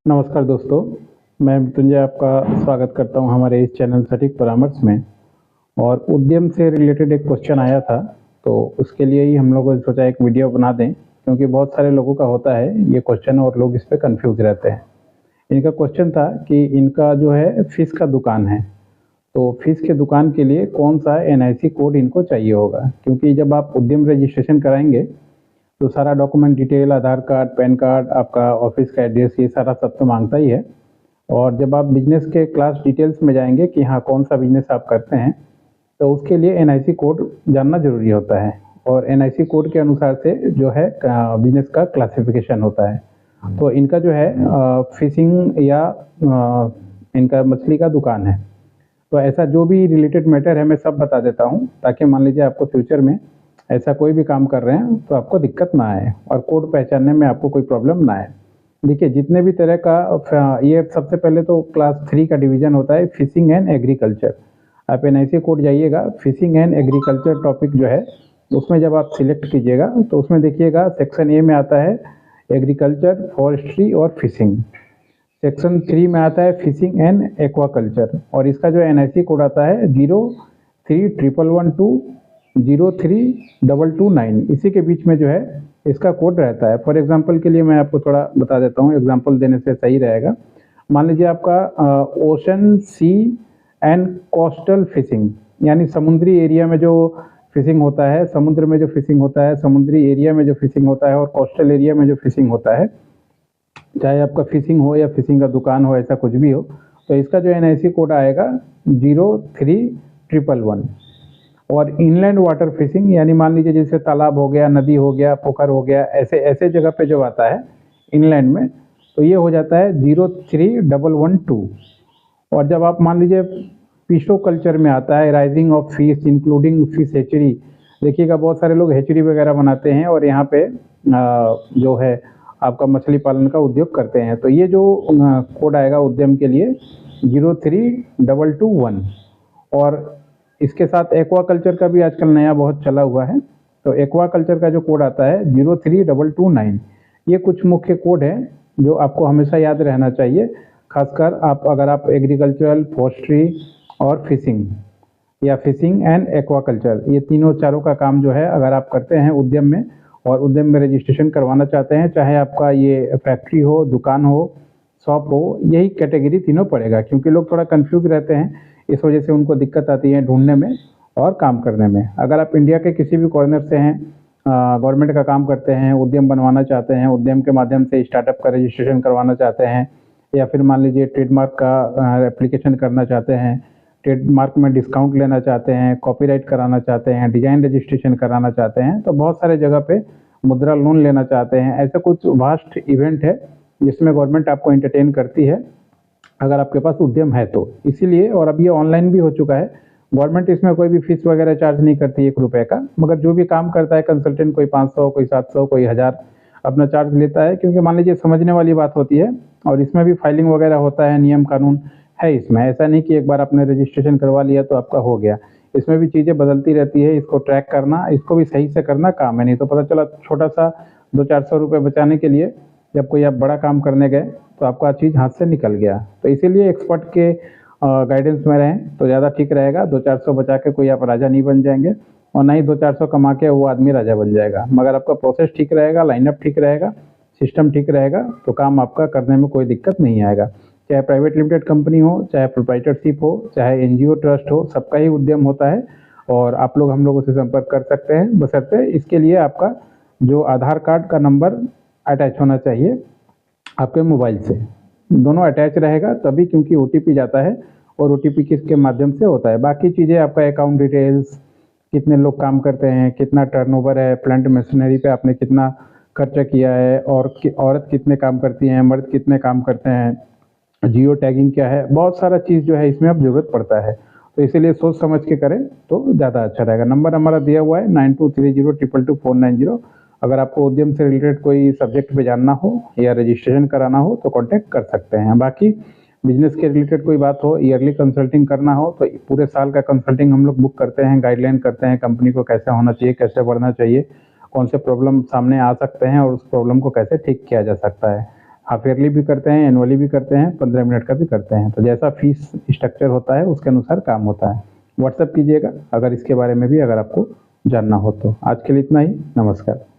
नमस्कार दोस्तों, मैं मृत्युंजय आपका स्वागत करता हूं हमारे इस चैनल सटीक परामर्श में। और उद्यम से रिलेटेड एक क्वेश्चन आया था, तो उसके लिए ही हम लोगों ने सोचा एक वीडियो बना दें, क्योंकि बहुत सारे लोगों का होता है ये क्वेश्चन और लोग इस पे कन्फ्यूज़ रहते हैं। इनका क्वेश्चन था कि इनका जो है फ़िश का दुकान है, तो फ़िश के दुकान के लिए कौन-सा एनआईसी कोड इनको चाहिए होगा? क्योंकि जब आप उद्यम रजिस्ट्रेशन कराएँगे तो सारा डॉक्यूमेंट डिटेल, आधार कार्ड, पैन कार्ड, आपका ऑफिस का एड्रेस, ये सारा सब तो मांगता ही है। और जब आप बिजनेस के क्लास डिटेल्स में जाएंगे कि हाँ, कौन सा बिजनेस आप करते हैं, तो उसके लिए एनआईसी कोड जानना जरूरी होता है। और एनआईसी कोड के अनुसार से जो है बिजनेस का क्लासिफिकेशन होता है। तो इनका जो है फिशिंग या इनका मछली का दुकान है, तो ऐसा जो भी रिलेटेड मैटर है मैं सब बता देता हूँ, ताकि मान लीजिए आपको फ्यूचर में ऐसा कोई भी काम कर रहे हैं तो आपको दिक्कत ना आए और कोड पहचानने में आपको कोई प्रॉब्लम ना आए। देखिए, जितने भी तरह का ये सबसे पहले तो क्लास 3 का डिवीजन होता है, फिशिंग एंड एग्रीकल्चर। आप एनआईसी कोड जाइएगा, फिशिंग एंड एग्रीकल्चर टॉपिक जो है उसमें जब आप सिलेक्ट कीजिएगा तो उसमें देखिएगा सेक्शन ए में आता है एग्रीकल्चर, फॉरेस्ट्री और फिशिंग। सेक्शन 3 में आता है फिशिंग एंड एक्वाकल्चर, और इसका जो एनआईसी कोड आता है 0311203229। इसी के बीच में जो है इसका कोड रहता है। फॉर एग्जांपल के लिए मैं आपको थोड़ा बता देता हूँ, एग्जांपल देने से सही रहेगा। मान लीजिए आपका ocean, sea and coastal fishing, यानी समुद्री एरिया में जो फिशिंग होता है, समुद्र में जो फिशिंग होता है, समुद्री एरिया में जो फिशिंग होता है और कोस्टल एरिया में जो फिशिंग होता है, चाहे आपका फिशिंग हो या फिशिंग का दुकान हो, ऐसा कुछ भी हो, तो इसका जो एनआईसी कोड आएगा 03111। और इनलैंड वाटर फिशिंग, यानी मान लीजिए जैसे तालाब हो गया, नदी हो गया, पोखर हो गया, ऐसे ऐसे जगह पे जो आता है इनलैंड में, तो ये हो जाता है 03112। और जब आप मान लीजिए फिशो कल्चर में आता है rising of fish including fish hatchery. देखिएगा बहुत सारे लोग हैचरी वगैरह बनाते हैं और यहाँ पे जो है आपका मछली पालन का उद्योग करते हैं, तो ये जो कोड आएगा उद्यम के लिए 03221। और इसके साथ एक्वा कल्चर का भी आजकल नया बहुत चला हुआ है, तो एक्वा कल्चर का जो कोड आता है 03229। ये कुछ मुख्य कोड है जो आपको हमेशा याद रहना चाहिए, खासकर अगर आप एग्रीकल्चरल, फॉरेस्ट्री और फिशिंग या फिशिंग एंड एक्वाकल्चर, ये तीनों चारों का काम जो है अगर आप करते हैं उद्यम में और उद्यम में रजिस्ट्रेशन करवाना चाहते हैं, चाहे आपका ये फैक्ट्री हो, दुकान हो, शॉप हो, यही कैटेगरी तीनों पड़ेगा। क्योंकि लोग थोड़ा कंफ्यूज रहते हैं, इस वजह से उनको दिक्कत आती है ढूंढने में और काम करने में। अगर आप इंडिया के किसी भी कॉर्नर से हैं, गवर्नमेंट का काम करते हैं, उद्यम बनवाना चाहते हैं, उद्यम के माध्यम से स्टार्टअप का रजिस्ट्रेशन करवाना चाहते हैं, या फिर मान लीजिए ट्रेडमार्क का एप्लीकेशन करना चाहते हैं, ट्रेडमार्क में डिस्काउंट लेना चाहते हैं, कॉपीराइट कराना चाहते हैं, डिजाइन रजिस्ट्रेशन कराना चाहते हैं, तो बहुत सारे जगह पे मुद्रा लोन लेना चाहते हैं, ऐसा कुछ वास्ट इवेंट है जिसमें गवर्नमेंट आपको एंटरटेन करती है अगर आपके पास उद्यम है तो। इसीलिए, और अब ये ऑनलाइन भी हो चुका है, गवर्नमेंट इसमें कोई भी फीस वगैरह चार्ज नहीं करती 1 रुपये का, मगर जो भी काम करता है कंसल्टेंट, कोई 500, कोई 700, कोई 1000 अपना चार्ज लेता है। क्योंकि मान लीजिए समझने वाली बात होती है और इसमें भी फाइलिंग वगैरह होता है, नियम कानून है इसमें। ऐसा नहीं कि एक बार आपने रजिस्ट्रेशन करवा लिया तो आपका हो गया, इसमें भी चीज़ें बदलती रहती है। इसको ट्रैक करना, इसको भी सही से करना काम है, नहीं तो पता चला छोटा सा 200-400 रुपये बचाने के लिए जब कोई आप बड़ा काम करने गए तो आपका चीज़ हाथ से निकल गया। तो इसीलिए एक्सपर्ट के गाइडेंस में रहें तो ज़्यादा ठीक रहेगा। 200-400 बचा के कोई आप राजा नहीं बन जाएंगे, और ना ही 200-400 कमा के वो आदमी राजा बन जाएगा। मगर आपका प्रोसेस ठीक रहेगा, लाइनअप ठीक रहेगा, सिस्टम ठीक रहेगा, तो काम आपका करने में कोई दिक्कत नहीं आएगा। चाहे प्राइवेट लिमिटेड कंपनी हो, चाहे प्रोप्राइटरशिप हो, चाहे एनजीओ ट्रस्ट हो, सबका ही उद्यम होता है। और आप लोग हम लोगों से संपर्क कर सकते हैं, बशर्ते इसके लिए आपका जो आधार कार्ड का नंबर अटैच होना चाहिए आपके मोबाइल से। दोनों अटैच रहेगा तभी, क्योंकि ओटीपी जाता है और ओटीपी किसके माध्यम से होता है। बाकी चीज़ें आपका अकाउंट डिटेल्स, कितने लोग काम करते हैं, कितना टर्नओवर है, प्लांट मशीनरी पे आपने कितना खर्चा किया है, और औरत कितने काम करती हैं, मर्द कितने काम करते हैं, जियो टैगिंग क्या है, बहुत सारा चीज़ जो है इसमें अब ज़रूरत पड़ता है। तो इसीलिए सोच समझ के करें तो ज़्यादा अच्छा रहेगा। नंबर हमारा दिया हुआ है 9230222490। अगर आपको उद्यम से रिलेटेड कोई सब्जेक्ट पे जानना हो या रजिस्ट्रेशन कराना हो तो कांटेक्ट कर सकते हैं। बाकी बिजनेस के रिलेटेड कोई बात हो, ईयरली कंसल्टिंग करना हो, तो पूरे साल का कंसल्टिंग हम लोग बुक करते हैं, गाइडलाइन करते हैं कंपनी को कैसे होना चाहिए, कैसे बढ़ना चाहिए, कौन से प्रॉब्लम सामने आ सकते हैं और उस प्रॉब्लम को कैसे ठीक किया जा सकता है। हाफ ईयरली भी करते हैं, एनुअली भी करते हैं, 15 मिनट का भी करते हैं। तो जैसा फीस स्ट्रक्चर होता है उसके अनुसार काम होता है। व्हाट्सएप कीजिएगा अगर इसके बारे में भी अगर आपको जानना हो तो। आज के लिए इतना ही, नमस्कार।